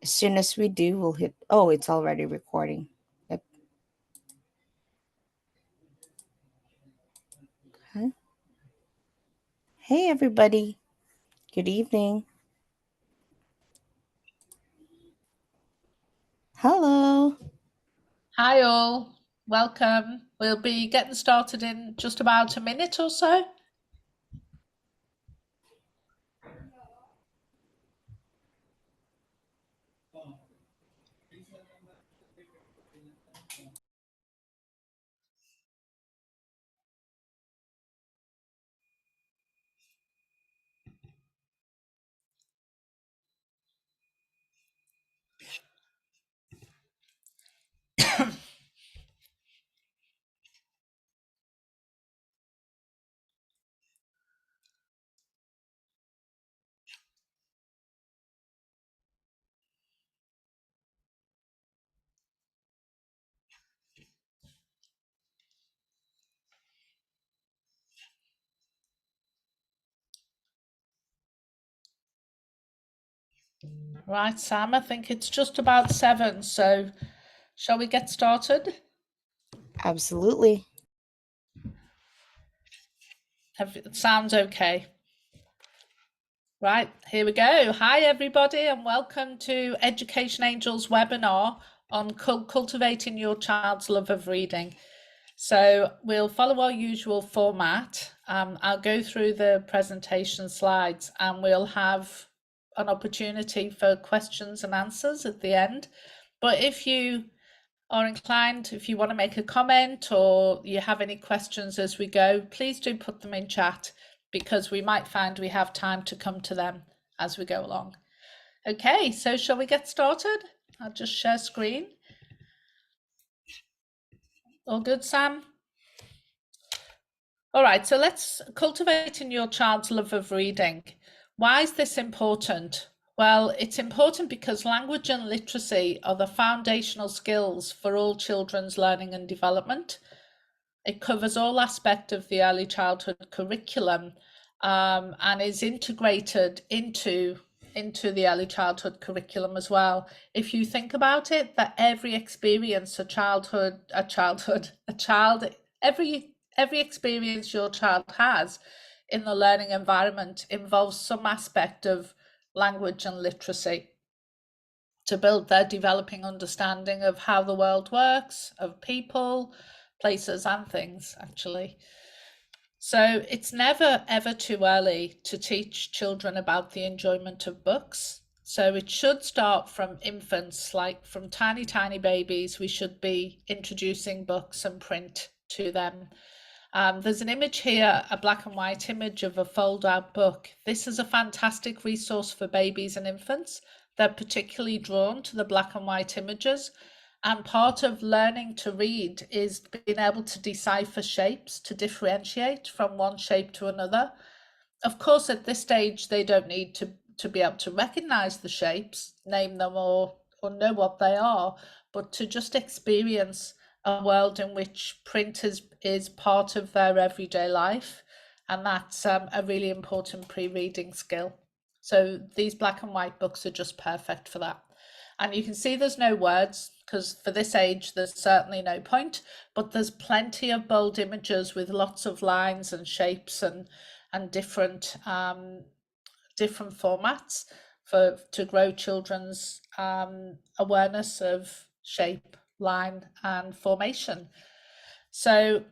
As soon as we do, we'll hit. Oh, it's already recording. Yep. Okay. Hey, everybody. Good evening. Hello. Hi all, welcome. We'll be getting started in just about a minute or so. Right, Sam, I think it's just about 7, so shall we get started? Absolutely. It sounds okay. Right, here we go. Hi, everybody, and welcome to Education Angels webinar on cultivating your child's love of reading. So we'll follow our usual format. I'll go through the presentation slides and we'll have an opportunity for questions and answers at the end. But if you are inclined, if you want to make a comment or you have any questions as we go, please do put them in chat because we might find we have time to come to them as we go along. Okay, so shall we get started? I'll just share screen. All good, Sam? All right, so let's cultivating your child's love of reading. Why is this important? Well, it's important because language and literacy are the foundational skills for all children's learning and development. It covers all aspects of the early childhood curriculum and is integrated into the early childhood curriculum as well. If you think about it, that every experience every experience your child has in the learning environment involves some aspect of language and literacy to build their developing understanding of how the world works, of people, places, and things, actually. So it's never ever too early to teach children about the enjoyment of books. So it should start from infants, like from tiny, tiny babies. We should be introducing books and print to them. There's an image here, a black and white image of a fold out book. This is a fantastic resource for babies and infants. They're particularly drawn to the black and white images. And part of learning to read is being able to decipher shapes, to differentiate from one shape to another. Of course, at this stage, they don't need to be able to recognize the shapes, name them, or know what they are, but to just experience a world in which print is part of their everyday life. And that's a really important pre-reading skill. So these black and white books are just perfect for that. And you can see there's no words because for this age, there's certainly no point, but there's plenty of bold images with lots of lines and shapes and different different formats to grow children's awareness of shape, line, and formation. So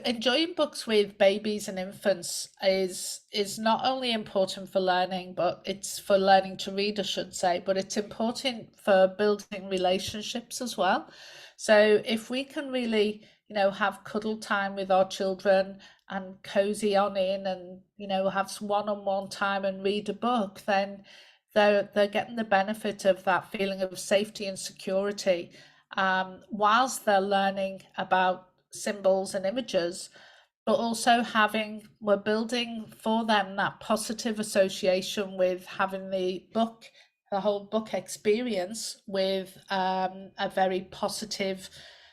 enjoying books with babies and infants is not only important for learning, but it's for learning to read, I should say, but it's important for building relationships as well. So if we can really, have cuddle time with our children and cozy on in and, have one-on-one time and read a book, then they're getting the benefit of that feeling of safety and security whilst they're learning about symbols and images, but also we're building for them that positive association with having the whole book experience with a very positive,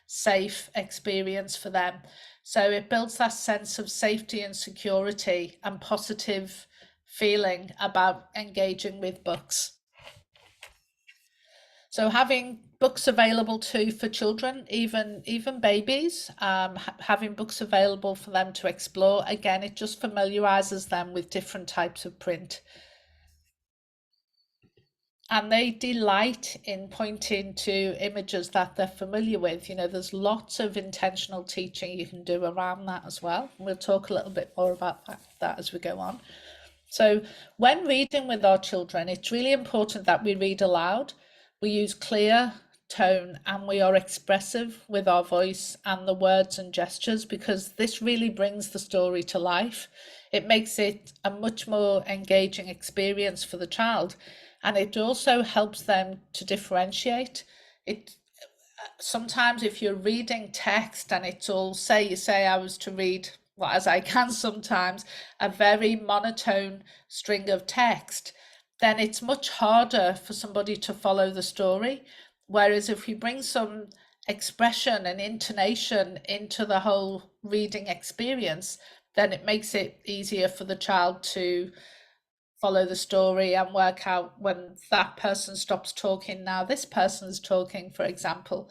safe experience for them. So it builds that sense of safety and security and positive feeling about engaging with books. So having books available too for children, even babies, having books available for them to explore. Again, it just familiarizes them with different types of print. And they delight in pointing to images that they're familiar with. You know, there's lots of intentional teaching you can do around that as well. We'll talk a little bit more about that as we go on. So when reading with our children, it's really important that we read aloud. We use clear tone and we are expressive with our voice and the words and gestures, because this really brings the story to life. It makes it a much more engaging experience for the child, and it also helps them to differentiate. It sometimes if you're reading text and it's all, say I was to read, well, as I can sometimes, a very monotone string of text, then it's much harder for somebody to follow the story. Whereas if we bring some expression and intonation into the whole reading experience, then it makes it easier for the child to follow the story and work out when that person stops talking, now this person's talking, for example.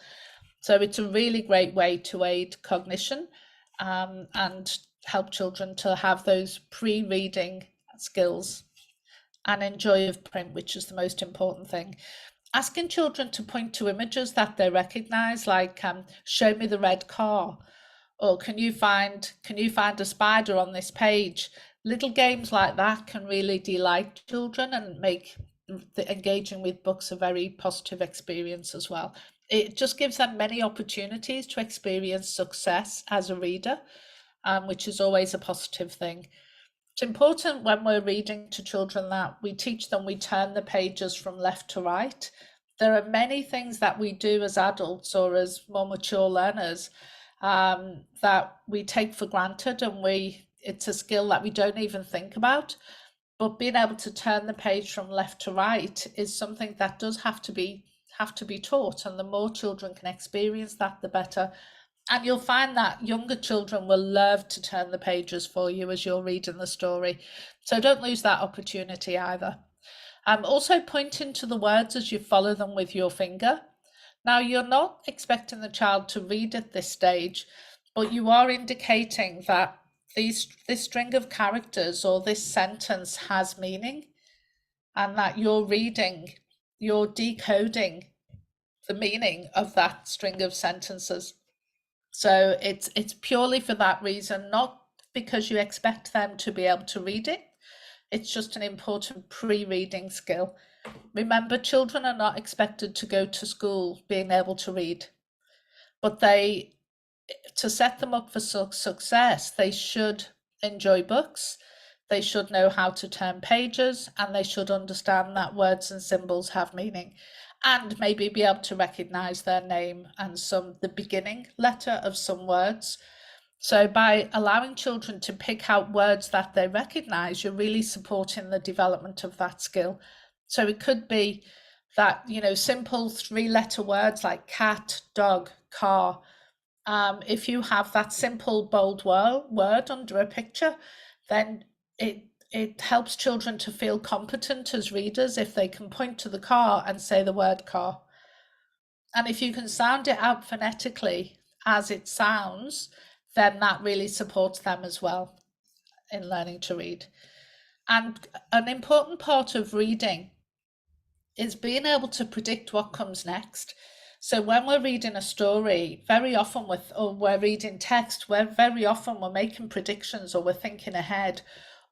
So it's a really great way to aid cognition and help children to have those pre-reading skills and enjoy of print, which is the most important thing. Asking children to point to images that they recognize, like show me the red car, or can you find a spider on this page? Little games like that can really delight children and make the engaging with books a very positive experience as well. It just gives them many opportunities to experience success as a reader, which is always a positive thing. It's important when we're reading to children that we teach them, we turn the pages from left to right. There are many things that we do as adults or as more mature learners that we take for granted, and it's a skill that we don't even think about. But being able to turn the page from left to right is something that does have to be taught, and the more children can experience that, the better. And you'll find that younger children will love to turn the pages for you as you're reading the story. So don't lose that opportunity either. Also pointing to the words as you follow them with your finger. Now, you're not expecting the child to read at this stage, but you are indicating that this string of characters or this sentence has meaning, and that you're decoding the meaning of that string of sentences. So it's purely for that reason, not because you expect them to be able to read it. It's just an important pre-reading skill. Remember, children are not expected to go to school being able to read, but to set them up for success, they should enjoy books, they should know how to turn pages, and they should understand that words and symbols have meaning, and maybe be able to recognize their name and the beginning letter of some words. So by allowing children to pick out words that they recognize, you're really supporting the development of that skill. So it could be that, simple 3-letter words like cat, dog, car. If you have that simple, bold word under a picture, then it helps children to feel competent as readers if they can point to the car and say the word car. And if you can sound it out phonetically as it sounds, then that really supports them as well in learning to read. And an important part of reading is being able to predict what comes next. So when we're reading a story, very often we're reading text, we're making predictions, or we're thinking ahead,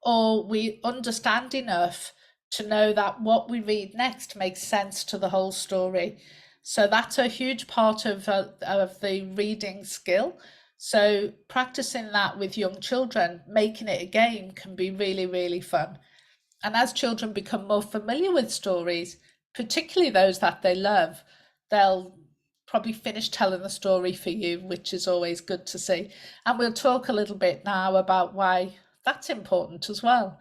or we understand enough to know that what we read next makes sense to the whole story. So that's a huge part of the reading skill. So practicing that with young children, making it a game, can be really, really fun. And as children become more familiar with stories, particularly those that they love, they'll probably finish telling the story for you, which is always good to see. And we'll talk a little bit now about why that's important as well.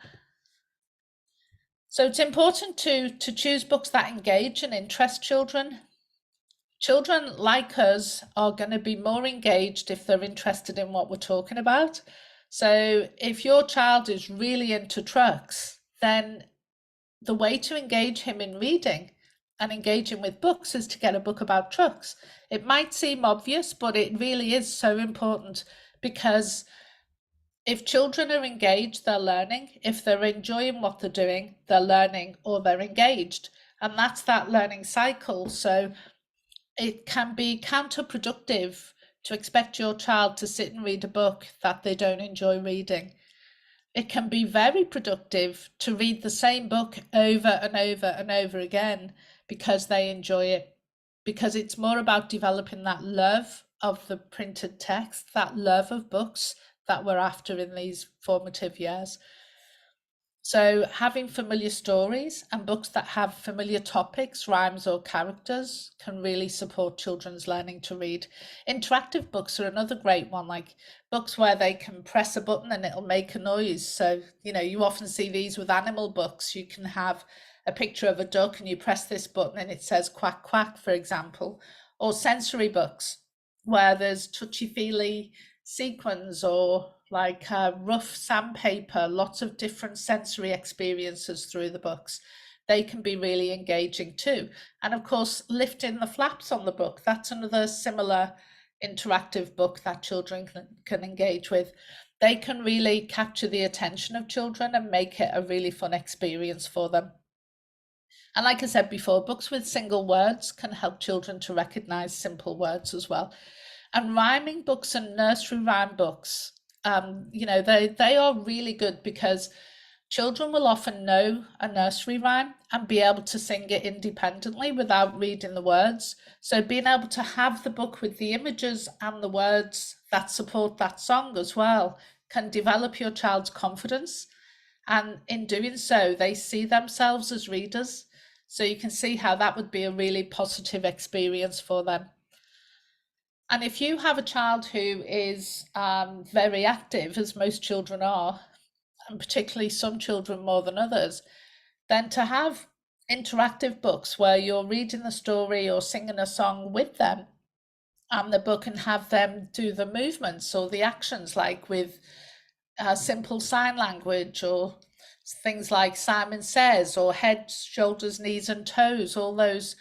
So it's important to choose books that engage and interest children. Children like us are going to be more engaged if they're interested in what we're talking about. So if your child is really into trucks, then the way to engage him in reading and engaging with books is to get a book about trucks. It might seem obvious, but it really is so important, because if children are engaged, they're learning. If they're enjoying what they're doing, they're learning or they're engaged. And that's that learning cycle. So it can be counterproductive to expect your child to sit and read a book that they don't enjoy reading. It can be very productive to read the same book over and over and over again because they enjoy it, because it's more about developing that love of the printed text, that love of books that we're after in these formative years. So having familiar stories and books that have familiar topics, rhymes or characters can really support children's learning to read. Interactive books are another great one, like books where they can press a button and it'll make a noise. So, you often see these with animal books. You can have a picture of a duck and you press this button and it says quack, quack, for example. Or sensory books where there's touchy-feely sequins or like rough sandpaper, lots of different sensory experiences through the books. They can be really engaging too. And of course, lifting the flaps on the book, that's another similar interactive book that children can engage with. They can really capture the attention of children and make it a really fun experience for them. And like I said before, books with single words can help children to recognize simple words as well. And rhyming books and nursery rhyme books, they are really good because children will often know a nursery rhyme and be able to sing it independently without reading the words. So being able to have the book with the images and the words that support that song as well can develop your child's confidence. And in doing so, they see themselves as readers. So you can see how that would be a really positive experience for them. And if you have a child who is very active, as most children are, and particularly some children more than others, then to have interactive books where you're reading the story or singing a song with them and the book, and have them do the movements or the actions, like with simple sign language or things like Simon Says or head, shoulders, knees and toes, all those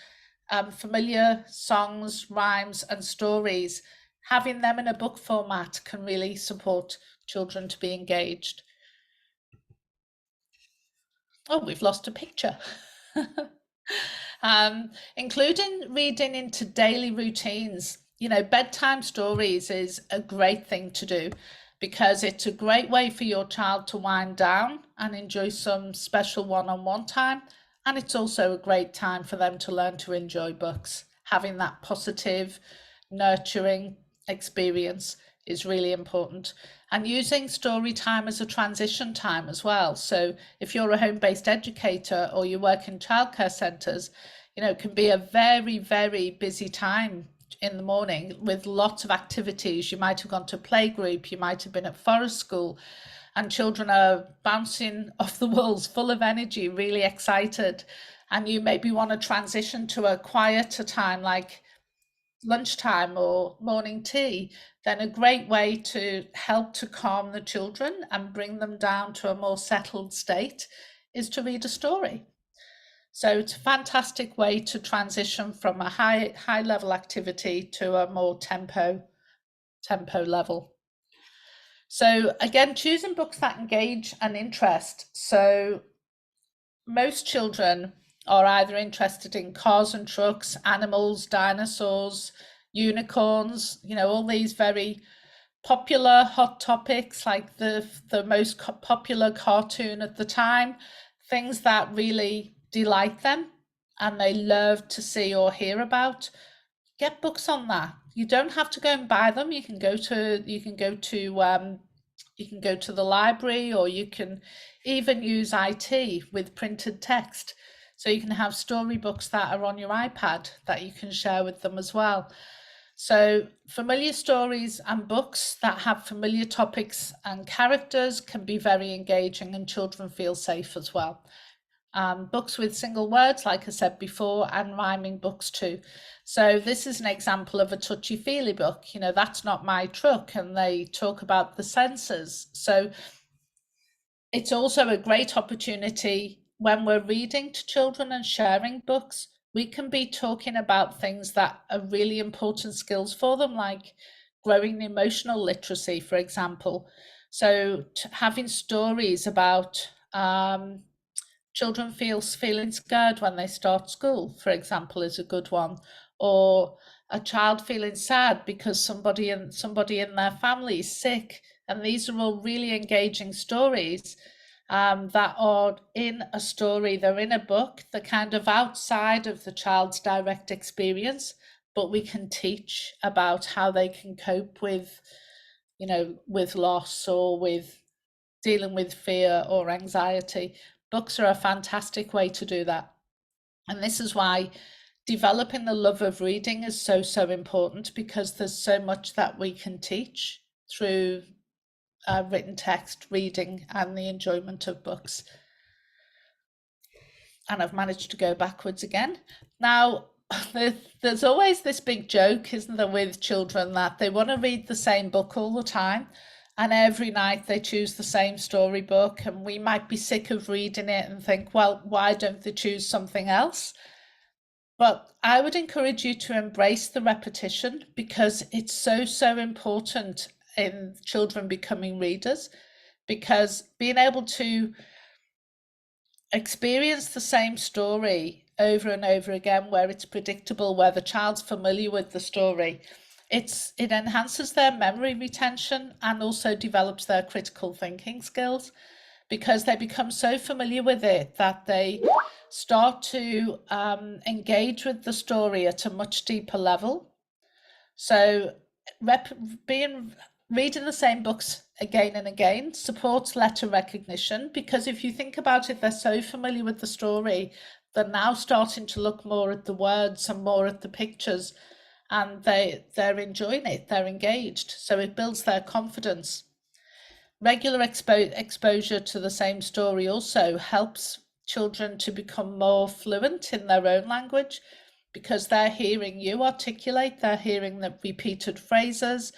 familiar songs, rhymes and stories, having them in a book format can really support children to be engaged. Oh, we've lost a picture. Including reading into daily routines. Bedtime stories is a great thing to do because it's a great way for your child to wind down and enjoy some special one-on-one time. And it's also a great time for them to learn to enjoy books. Having that positive, nurturing experience is really important. And using story time as a transition time as well. So if you're a home-based educator or you work in childcare centres, it can be a very, very busy time in the morning with lots of activities. You might have gone to playgroup, you might have been at forest school, and children are bouncing off the walls full of energy, really excited. And you maybe want to transition to a quieter time like lunchtime or morning tea. Then a great way to help to calm the children and bring them down to a more settled state is to read a story. So it's a fantastic way to transition from a high level activity to a more tempo level. So again, choosing books that engage and interest. So most children are either interested in cars and trucks, animals, dinosaurs, unicorns, all these very popular hot topics, like the most popular cartoon at the time, things that really delight them and they love to see or hear about. Get books on that. You don't have to go and buy them. You can go to the library, or you can even use IT with printed text. So you can have storybooks that are on your iPad that you can share with them as well. So familiar stories and books that have familiar topics and characters can be very engaging, and children feel safe as well. Books with single words, like I said before, and rhyming books too. So this is an example of a touchy-feely book. That's not my truck, and they talk about the sensors. So it's also a great opportunity when we're reading to children and sharing books we can be talking about things that are really important skills for them, like growing emotional literacy, for example. So having stories about children feeling scared when they start school, for example, is a good one. Or a child feeling sad because somebody in their family is sick. And these are all really engaging stories that are in a story, they're in a book, they're kind of outside of the child's direct experience, but we can teach about how they can cope with, with loss or with dealing with fear or anxiety. Books are a fantastic way to do that. And this is why developing the love of reading is so, so important, because there's so much that we can teach through written text, reading, and the enjoyment of books. And I've managed to go backwards again. Now, there's always this big joke, isn't there, with children, that they want to read the same book all the time. And every night they choose the same storybook, and we might be sick of reading it and think, well, why don't they choose something else? But I would encourage you to embrace the repetition, because it's so, so important in children becoming readers, because being able to experience the same story over and over again, where it's predictable, where the child's familiar with the story, it enhances their memory retention and also develops their critical thinking skills, because they become so familiar with it that they start to engage with the story at a much deeper level. So reading the same books again and again supports letter recognition, because if you think about it, they're so familiar with the story, they're now starting to look more at the words and more at the pictures, and they're enjoying it, they're engaged, so it builds their confidence. Regular exposure to the same story also helps children to become more fluent in their own language, because they're hearing you articulate, they're hearing the repeated phrases,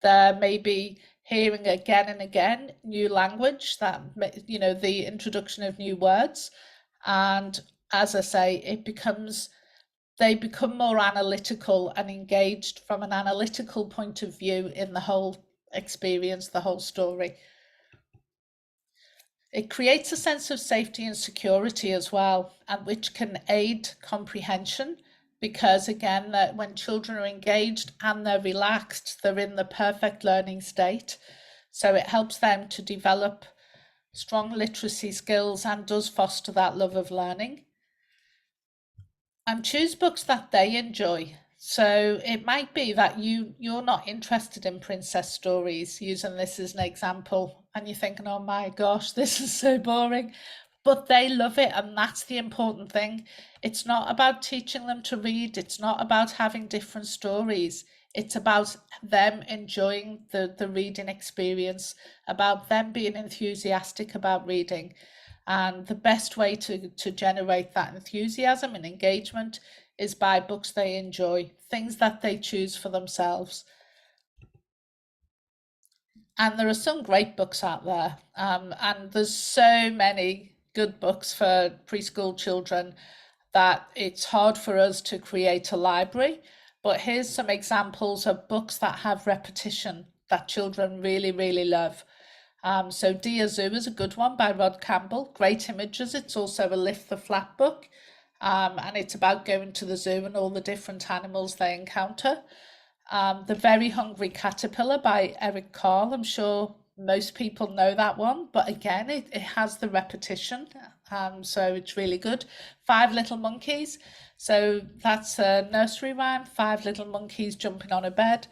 they're maybe hearing again and again new language, that, the introduction of new words. And as I say, they become more analytical and engaged from an analytical point of view in the whole experience, the whole story. It creates a sense of safety and security as well, and which can aid comprehension, because again, that when children are engaged and they're relaxed, they're in the perfect learning state. So it helps them to develop strong literacy skills and does foster that love of learning. And choose books that they enjoy. So it might be that you're not interested in princess stories, using this as an example, and you're thinking, oh my gosh, this is so boring. But they love it, and that's the important thing. It's not about teaching them to read, it's not about having different stories. It's about them enjoying the reading experience, about them being enthusiastic about reading. And the best way to generate that enthusiasm and engagement is by books they enjoy, things that they choose for themselves. And there are some great books out there, and there's so many good books for preschool children that it's hard for us to create a library. But here's some examples of books that have repetition that children really, really love. So Dear Zoo is a good one by Rod Campbell. Great images. It's also a lift the flap book, and it's about going to the zoo and all the different animals they encounter. The Very Hungry Caterpillar by Eric Carle. I'm sure most people know that one, but again, it has the repetition, so it's really good. Five Little Monkeys. So that's a nursery rhyme, five little monkeys jumping on a bed.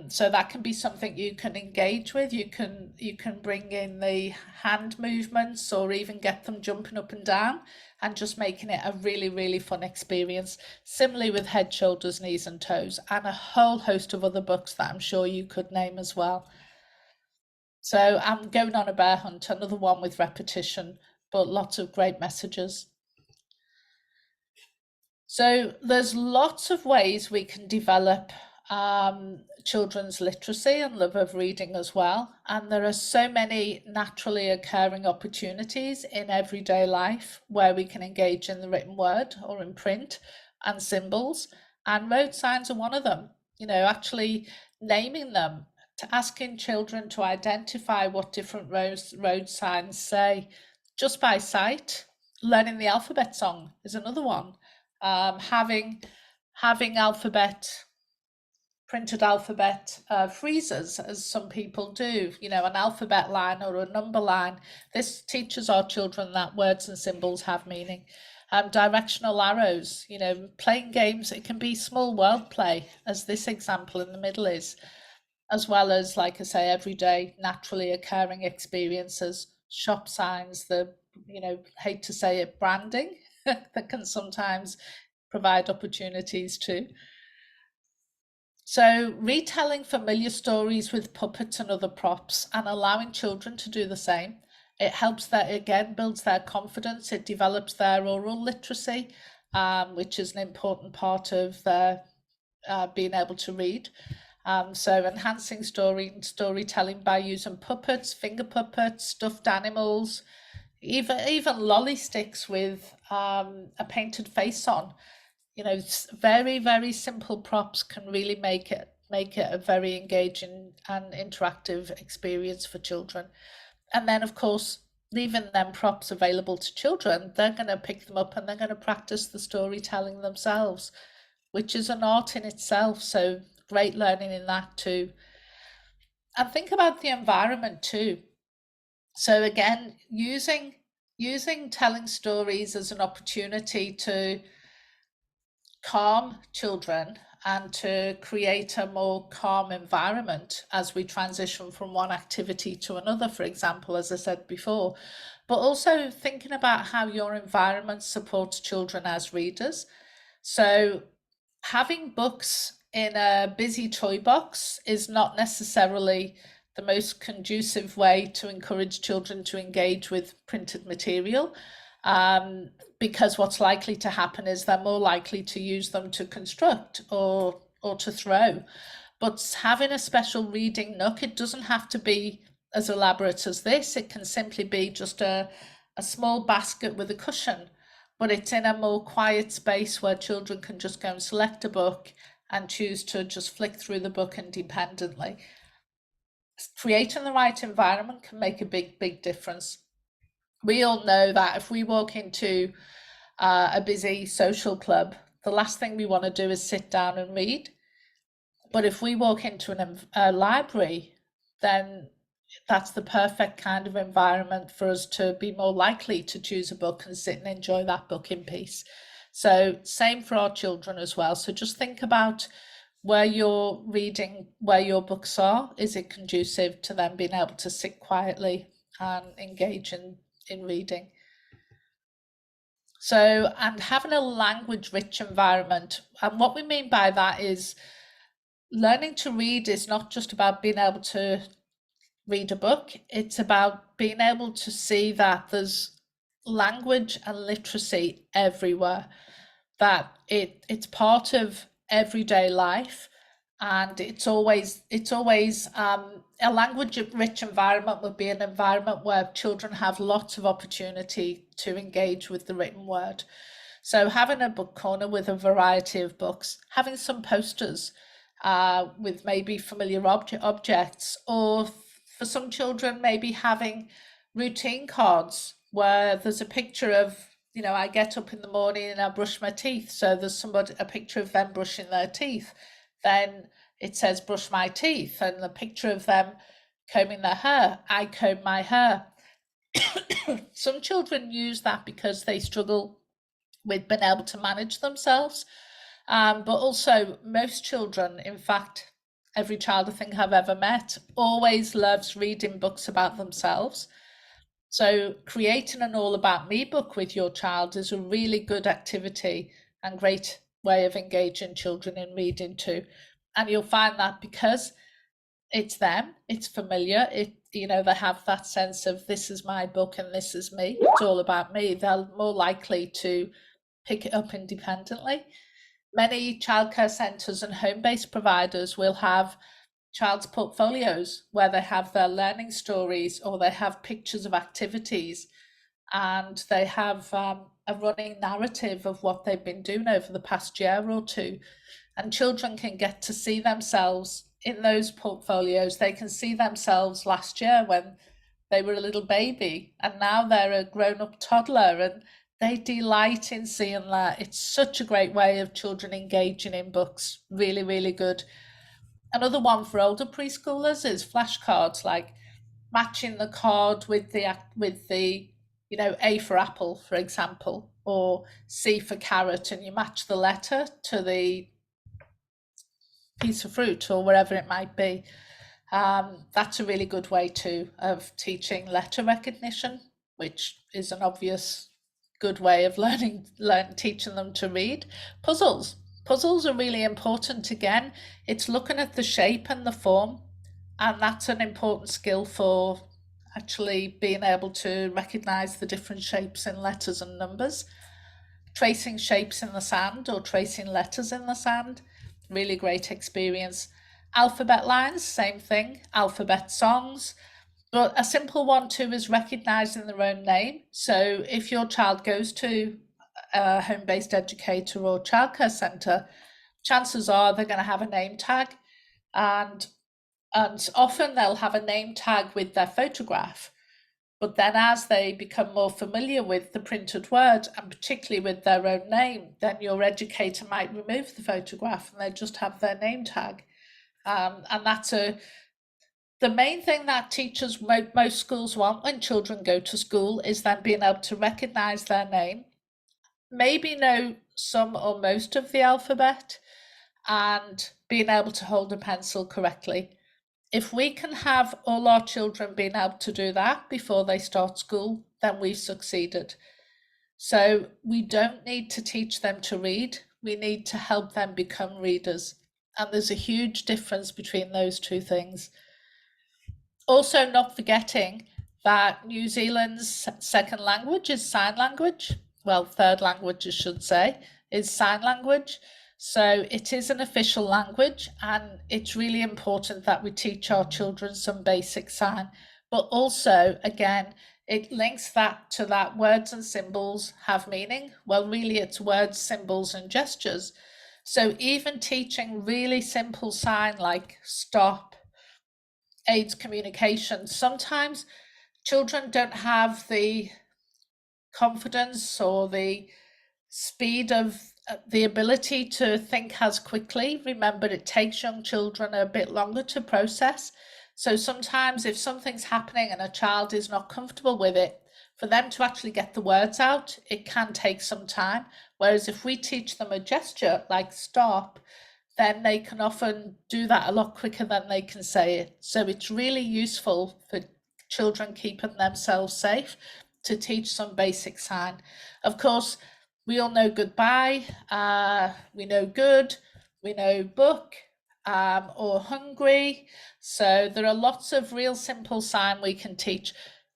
So that can be something you can engage with. You can bring in the hand movements, or even get them jumping up and down, and just making it a really, really fun experience. Similarly with Head, Shoulders, Knees and Toes, and a whole host of other books that I'm sure you could name as well. So I'm Going on a Bear Hunt, another one with repetition, but lots of great messages. So there's lots of ways we can develop children's literacy and love of reading as well. And there are so many naturally occurring opportunities in everyday life where we can engage in the written word or in print and symbols. And road signs are one of them. Actually naming them, to asking children to identify what different road signs say just by sight. Learning the alphabet song is another one. Having printed alphabet freezers, as some people do, an alphabet line or a number line. This teaches our children that words and symbols have meaning. Directional arrows, playing games. It can be small word play, as this example in the middle is, as well as, like I say, everyday naturally occurring experiences, shop signs, hate to say it, branding that can sometimes provide opportunities too. So retelling familiar stories with puppets and other props and allowing children to do the same, it helps that, again, builds their confidence. It develops their oral literacy, which is an important part of their being able to read. So enhancing storytelling by using puppets, finger puppets, stuffed animals, even lolly sticks with a painted face on. Very, very simple props can really make it a very engaging and interactive experience for children. And then, of course, leaving them props available to children, they're going to pick them up and they're going to practice the storytelling themselves, which is an art in itself. So great learning in that too. And think about the environment too. So again, using telling stories as an opportunity to calm children and to create a more calm environment as we transition from one activity to another, for example, as I said before, but also thinking about how your environment supports children as readers. So having books in a busy toy box is not necessarily the most conducive way to encourage children to engage with printed material. Because what's likely to happen is they're more likely to use them to construct or to throw. But having a special reading nook, it doesn't have to be as elaborate as this. It can simply be just a small basket with a cushion, but it's in a more quiet space where children can just go and select a book and choose to just flick through the book independently. Creating the right environment can make a big difference. We all know that if we walk into a busy social club, the last thing we want to do is sit down and read. But if we walk into a library, then that's the perfect kind of environment for us to be more likely to choose a book and sit and enjoy that book in peace. So same for our children as well. So just think about where you're reading, where your books are. Is it conducive to them being able to sit quietly and engage in reading? So, and having a language rich environment. And what we mean by that is learning to read is not just about being able to read a book, it's about being able to see that there's language and literacy everywhere, that it's part of everyday life, and it's always a language rich environment would be an environment where children have lots of opportunity to engage with the written word. So having a book corner with a variety of books, having some posters with maybe familiar objects, or for some children maybe having routine cards where there's a picture of, I get up in the morning and I brush my teeth, so there's a picture of them brushing their teeth. Then it says brush my teeth, and the picture of them combing their hair, I comb my hair. Some children use that because they struggle with being able to manage themselves, but also most children, in fact every child I think I've ever met, always loves reading books about themselves. So creating an All About Me book with your child is a really good activity and great way of engaging children in reading too. And you'll find that because it's them, it's familiar, they have that sense of this is my book and this is me, it's all about me, they're more likely to pick it up independently. Many childcare centres and home-based providers will have child's portfolios where they have their learning stories, or they have pictures of activities, and they have a running narrative of what they've been doing over the past year or two. And children can get to see themselves in those portfolios. They can see themselves last year when they were a little baby, and now they're a grown-up toddler, and they delight in seeing that. It's such a great way of children engaging in books. Really, really good. Another one for older preschoolers is flashcards, like matching the card with the A for apple, for example, or C for carrot, and you match the letter to the piece of fruit or wherever it might be. That's a really good way too of teaching letter recognition, which is an obvious good way of teaching them to read. Puzzles are really important. Again, it's looking at the shape and the form, and that's an important skill for actually being able to recognize the different shapes in letters and numbers. Tracing shapes in the sand or tracing letters in the sand, really great experience. Alphabet lines, same thing. Alphabet songs. But a simple one too is recognizing their own name. So if your child goes to a home-based educator or childcare centre, chances are they're going to have a name tag, and often they'll have a name tag with their photograph. But then as they become more familiar with the printed word, and particularly with their own name, then your educator might remove the photograph and they just have their name tag. And that's the main thing that teachers, most schools want when children go to school, is then being able to recognize their name, maybe know some or most of the alphabet, and being able to hold a pencil correctly. If we can have all our children being able to do that before they start school, then we've succeeded. So we don't need to teach them to read, we need to help them become readers. And there's a huge difference between those two things. Also, not forgetting that New Zealand's second language is sign language. Well, third language, I should say, is sign language. So it is an official language, and it's really important that we teach our children some basic sign. But also, again, it links that to that words and symbols have meaning. Well, really, it's words, symbols, and gestures. So even teaching really simple sign like stop, aids communication, sometimes children don't have the confidence or the speed of the ability to think as quickly. Remember, it takes young children a bit longer to process. So sometimes if something's happening and a child is not comfortable with it, for them to actually get the words out, it can take some time. Whereas if we teach them a gesture like stop, then they can often do that a lot quicker than they can say it. So it's really useful for children keeping themselves safe to teach some basic sign. Of course, we all know goodbye, we know good, we know book, or hungry. So there are lots of real simple sign we can teach.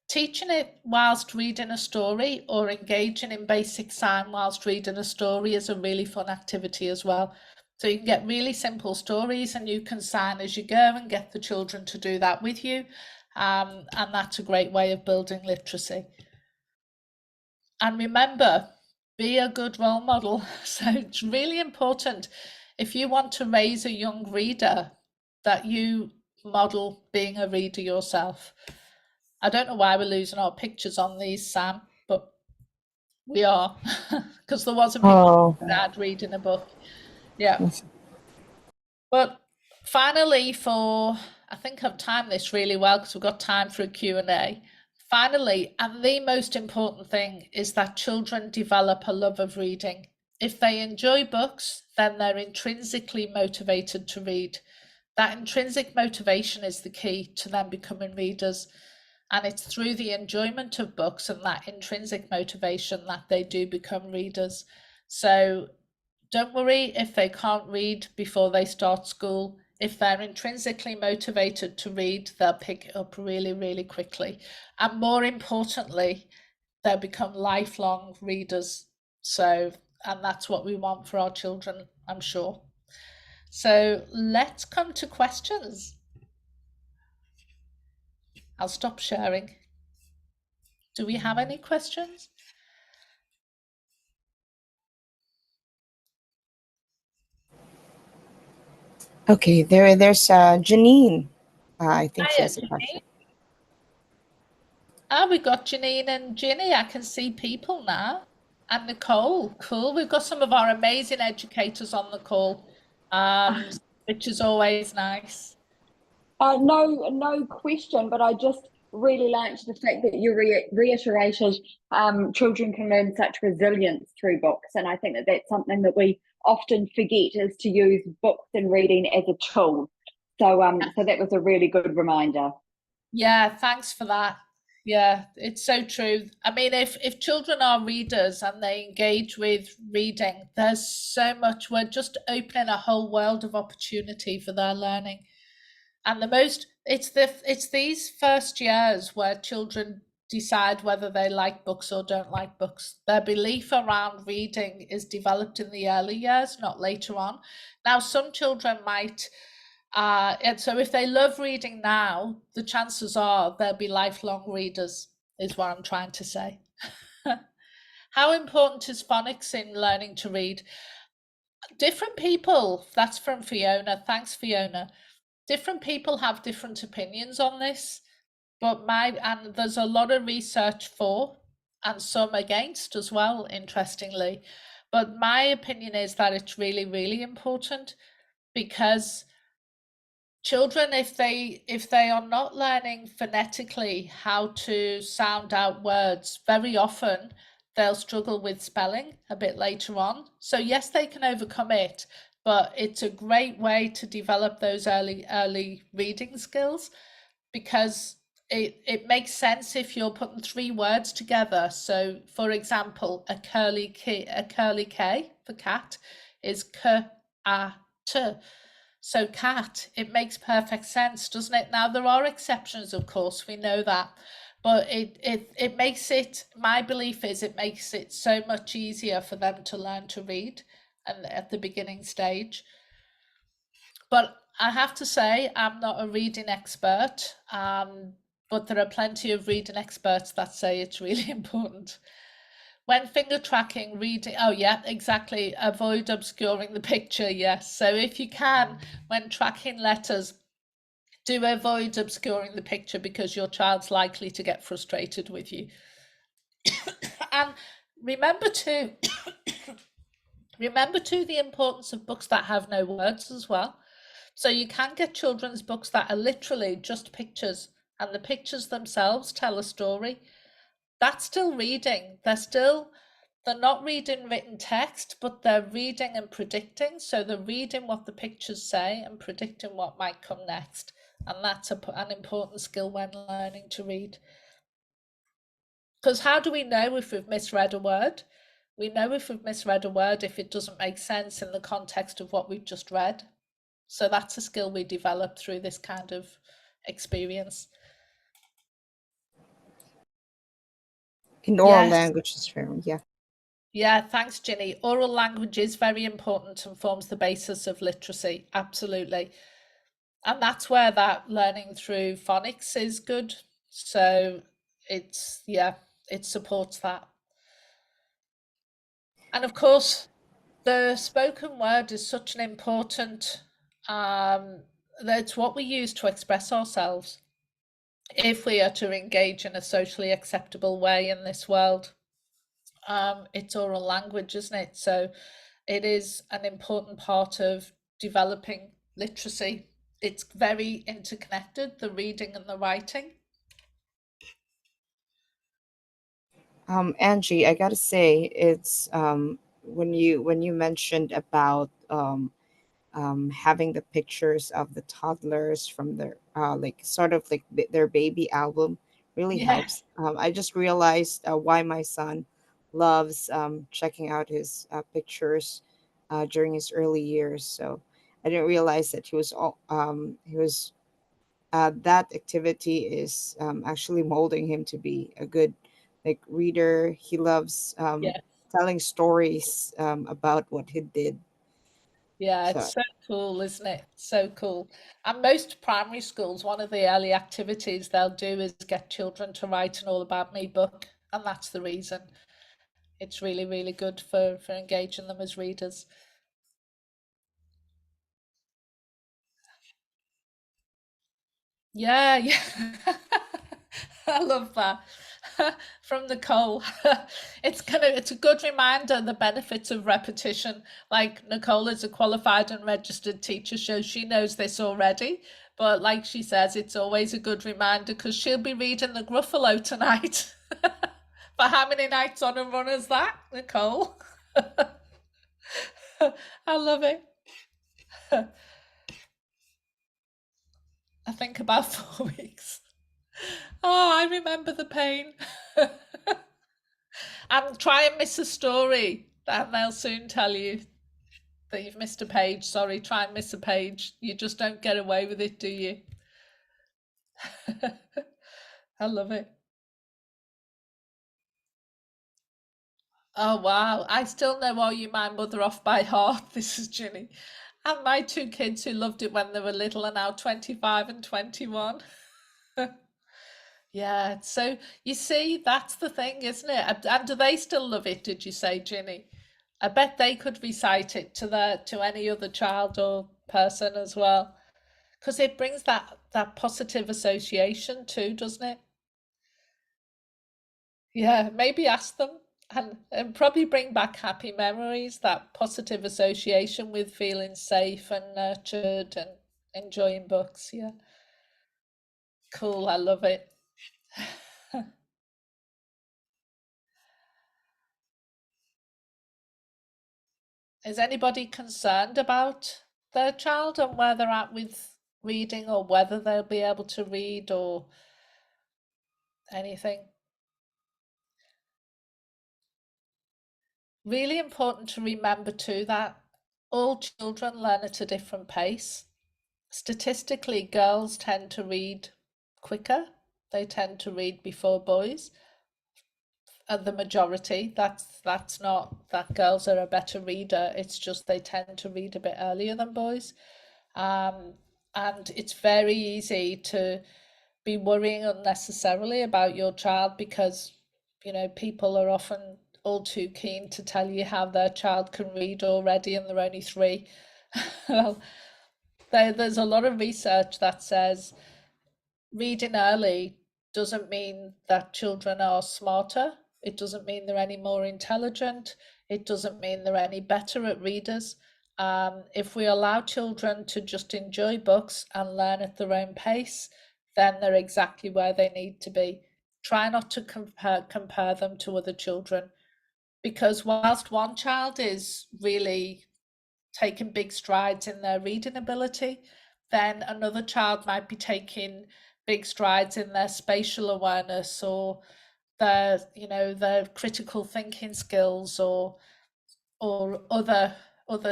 Teaching it whilst reading a story or engaging in basic sign whilst reading a story is a really fun activity as well. So you can get really simple stories and you can sign as you go and get the children to do that with you. And that's a great way of building literacy. And remember, be a good role model. So it's really important, if you want to raise a young reader, that you model being a reader yourself. I don't know why we're losing our pictures on these, Sam, but we are, because there was a picture of Dad reading a book. Yeah. Yes. But finally, I think I've timed this really well because we've got time for a Q&A. Finally, and the most important thing, is that children develop a love of reading. If they enjoy books, then they're intrinsically motivated to read. That intrinsic motivation is the key to them becoming readers. And it's through the enjoyment of books and that intrinsic motivation that they do become readers. So don't worry if they can't read before they start school. If they're intrinsically motivated to read, they'll pick it up really, really quickly. And more importantly, they'll become lifelong readers. So And that's what we want for our children, I'm sure. So let's come to questions. I'll stop sharing. Do we have any questions? Okay, there's Janine. I think she Hiya, has a question. Ah, we got Janine and Ginny. I can see people now. And Nicole. Cool. We've got some of our amazing educators on the call, which is always nice. No question, but I just really liked the fact that you reiterated children can learn such resilience through books. And I think that that's something that we often forget, is to use books and reading as a tool. So that was a really good reminder. Yeah, thanks for that. Yeah, it's so true. I mean, if children are readers and they engage with reading, there's so much. We're just opening a whole world of opportunity for their learning. And it's these first years where children decide whether they like books or don't like books. Their belief around reading is developed in the early years, not later on. Now, some children might, and so if they love reading now, the chances are they'll be lifelong readers, is what I'm trying to say. How important is phonics in learning to read? Different people, that's from Fiona. Thanks, Fiona. Different people have different opinions on this, and there's a lot of research for and some against as well, interestingly. But my opinion is that it's really, really important, because children, if they are not learning phonetically how to sound out words, very often they'll struggle with spelling a bit later on. So yes, they can overcome it, but it's a great way to develop those early reading skills, because it makes sense if you're putting three words together. So for example, a curly K for cat is k-a-t. So cat, it makes perfect sense, doesn't it? Now there are exceptions, of course, we know that, but it makes it, my belief is it makes it so much easier for them to learn to read, and at the beginning stage. But I have to say, I'm not a reading expert, but there are plenty of reading experts that say it's really important. When finger tracking, reading, oh yeah, exactly, avoid obscuring the picture, yes. So if you can, when tracking letters, do avoid obscuring the picture, because your child's likely to get frustrated with you. And remember too, the importance of books that have no words as well. So you can get children's books that are literally just pictures, and the pictures themselves tell a story. That's still reading. They're not reading written text, but they're reading and predicting. So they're reading what the pictures say and predicting what might come next. And that's an important skill when learning to read. Because how do we know if we've misread a word? We know if we've misread a word if it doesn't make sense in the context of what we've just read. So that's a skill we develop through this kind of experience. In oral language is very, yeah. Yeah, thanks, Ginny. Oral language is very important and forms the basis of literacy, absolutely. And that's where that learning through phonics is good. So it supports that. And of course, the spoken word is such an important, that's what we use to express ourselves if we are to engage in a socially acceptable way in this world. It's oral language, isn't it? So it is an important part of developing literacy. It's very interconnected, the reading and the writing. Angie, I gotta say, it's when you mentioned about having the pictures of the toddlers from their like sort of like their baby album really Yeah. helps. I just realized why my son loves checking out his pictures during his early years. So I didn't realize that he was that activity is actually molding him to be a good like reader. He loves Yeah. telling stories about what he did. Yeah, So it's so cool, isn't it? So cool. And most primary schools, one of the early activities they'll do is get children to write an All About Me book. And that's the reason. It's really, really good for engaging them as readers. Yeah, yeah. I love that. From Nicole. It's a good reminder of the benefits of repetition. Like Nicole is a qualified and registered teacher, so she knows this already. But like she says, it's always a good reminder because she'll be reading the Gruffalo tonight. For how many nights on a run is that, Nicole? I love it. I think about 4 weeks. Oh, I remember the pain. And try and miss a story, and they'll soon tell you that you've missed a page. Sorry, try and miss a page. You just don't get away with it, do you? I love it. Oh, wow. I still know Are You My Mother off by heart. This is Ginny. And my two kids who loved it when they were little are now 25 and 21. Yeah, so you see, that's the thing, isn't it? And do they still love it, did you say, Ginny? I bet they could recite it to any other child or person as well. Because it brings that positive association too, doesn't it? Yeah, maybe ask them and probably bring back happy memories, that positive association with feeling safe and nurtured and enjoying books. Yeah, cool. I love it. Is anybody concerned about their child and where they're at with reading or whether they'll be able to read or anything? Really important to remember too that all children learn at a different pace. Statistically, girls tend to read quicker. They tend to read before boys. And the majority, that's not that girls are a better reader. It's just they tend to read a bit earlier than boys. Um, and it's very easy to be worrying unnecessarily about your child because, people are often all too keen to tell you how their child can read already and they're only 3. Well, there's a lot of research that says reading early doesn't mean that children are smarter. It doesn't mean they're any more intelligent. It doesn't mean they're any better at readers. If we allow children to just enjoy books and learn at their own pace, then they're exactly where they need to be. Try not to compare them to other children, because whilst one child is really taking big strides in their reading ability, then another child might be taking big strides in their spatial awareness or their critical thinking skills or other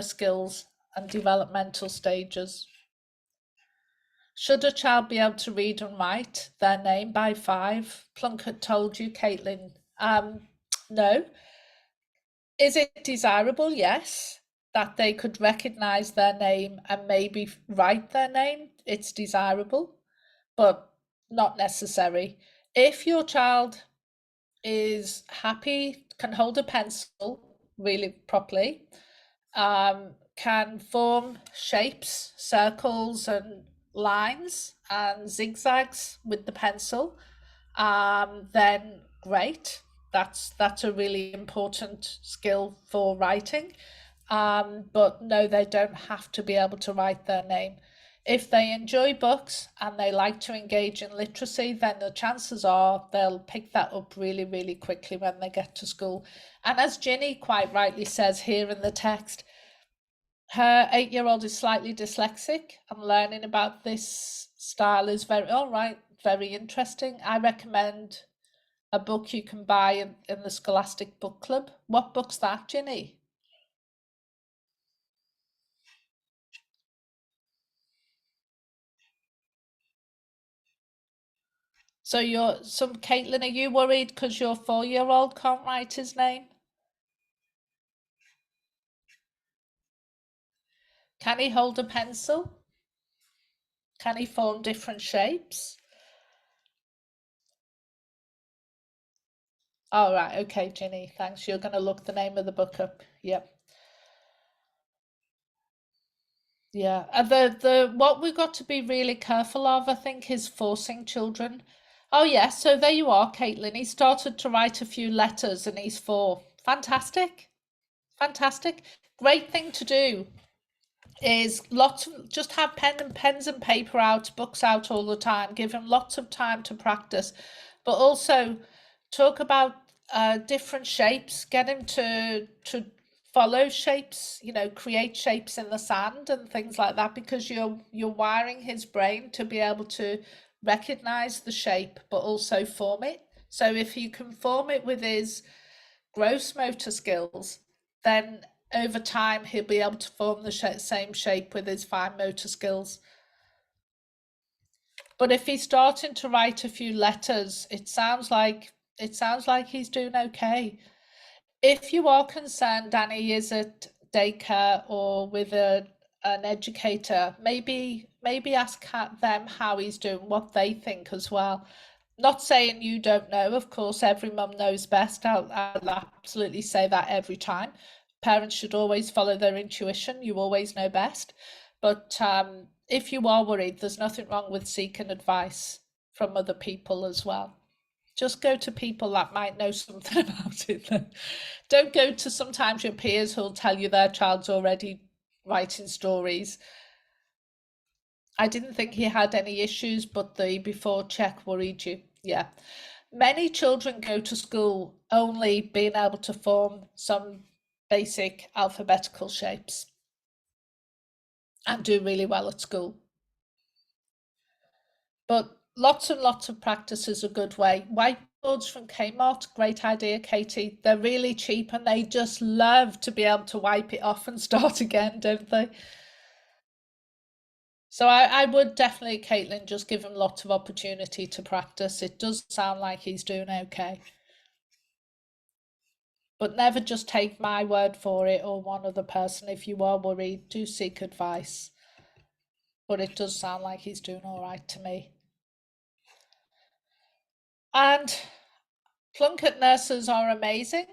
skills and developmental stages. Should a child be able to read and write their name by 5? Plunkett told you, Caitlin. No. Is it desirable? Yes. That they could recognize their name and maybe write their name. It's desirable, but not necessary. If your child is happy, can hold a pencil really properly, can form shapes, circles and lines and zigzags with the pencil, then great. That's a really important skill for writing. But no, they don't have to be able to write their name. If they enjoy books and they like to engage in literacy, then the chances are they'll pick that up really, really quickly when they get to school. And as Ginny quite rightly says here in the text, her 8-year-old is slightly dyslexic, and learning about this style is very interesting. I recommend a book you can buy in the Scholastic Book Club. What book's that, Ginny? So Caitlin, are you worried because your 4-year-old can't write his name? Can he hold a pencil? Can he form different shapes? All right, okay, Ginny, thanks. You're going to look the name of the book up. Yep. Yeah, and the what we've got to be really careful of, I think, is forcing children. Oh yes, so there you are, Caitlin. He started to write a few letters and he's 4. Fantastic. Fantastic. Great thing to do is just have pens and paper out, books out all the time. Give him lots of time to practice, but also talk about different shapes. Get him to follow shapes, create shapes in the sand and things like that, because you're wiring his brain to be able to recognize the shape but also form it. So if you can form it with his gross motor skills, then over time he'll be able to form the same shape with his fine motor skills. But if he's starting to write a few letters, it sounds like he's doing okay. If you are concerned Danny is at daycare or with an educator, maybe ask them how he's doing, what they think as well. Not saying you don't know, of course, every mum knows best. I'll absolutely say that every time. Parents should always follow their intuition. You always know best. But if you are worried, there's nothing wrong with seeking advice from other people as well. Just go to people that might know something about it. Don't go to sometimes your peers who'll tell you their child's already writing stories. I didn't think he had any issues, but the before check worried you. Yeah. Many children go to school only being able to form some basic alphabetical shapes and do really well at school. But lots and lots of practice is a good way. Whiteboards from Kmart, great idea, Katie. They're really cheap and they just love to be able to wipe it off and start again, don't they? So I would definitely, Caitlin, just give him lots of opportunity to practice. It does sound like he's doing okay. But never just take my word for it or one other person. If you are worried, do seek advice. But it does sound like he's doing all right to me. And Plunket nurses are amazing,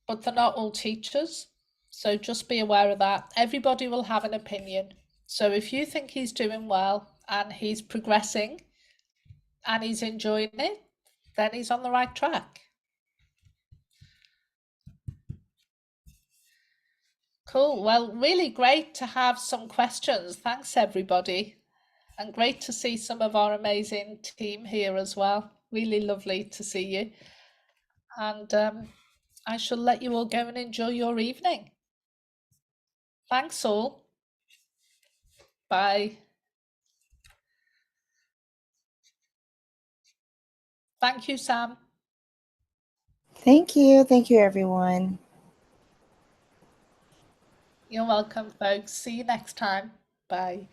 but they're not all teachers. So just be aware of that. Everybody will have an opinion. So if you think he's doing well and he's progressing and he's enjoying it, then he's on the right track. Cool. Well, really great to have some questions. Thanks, everybody. And great to see some of our amazing team here as well. Really lovely to see you. And I shall let you all go and enjoy your evening. Thanks all. Bye. Thank you, Sam. Thank you. Thank you, everyone. You're welcome, folks. See you next time. Bye.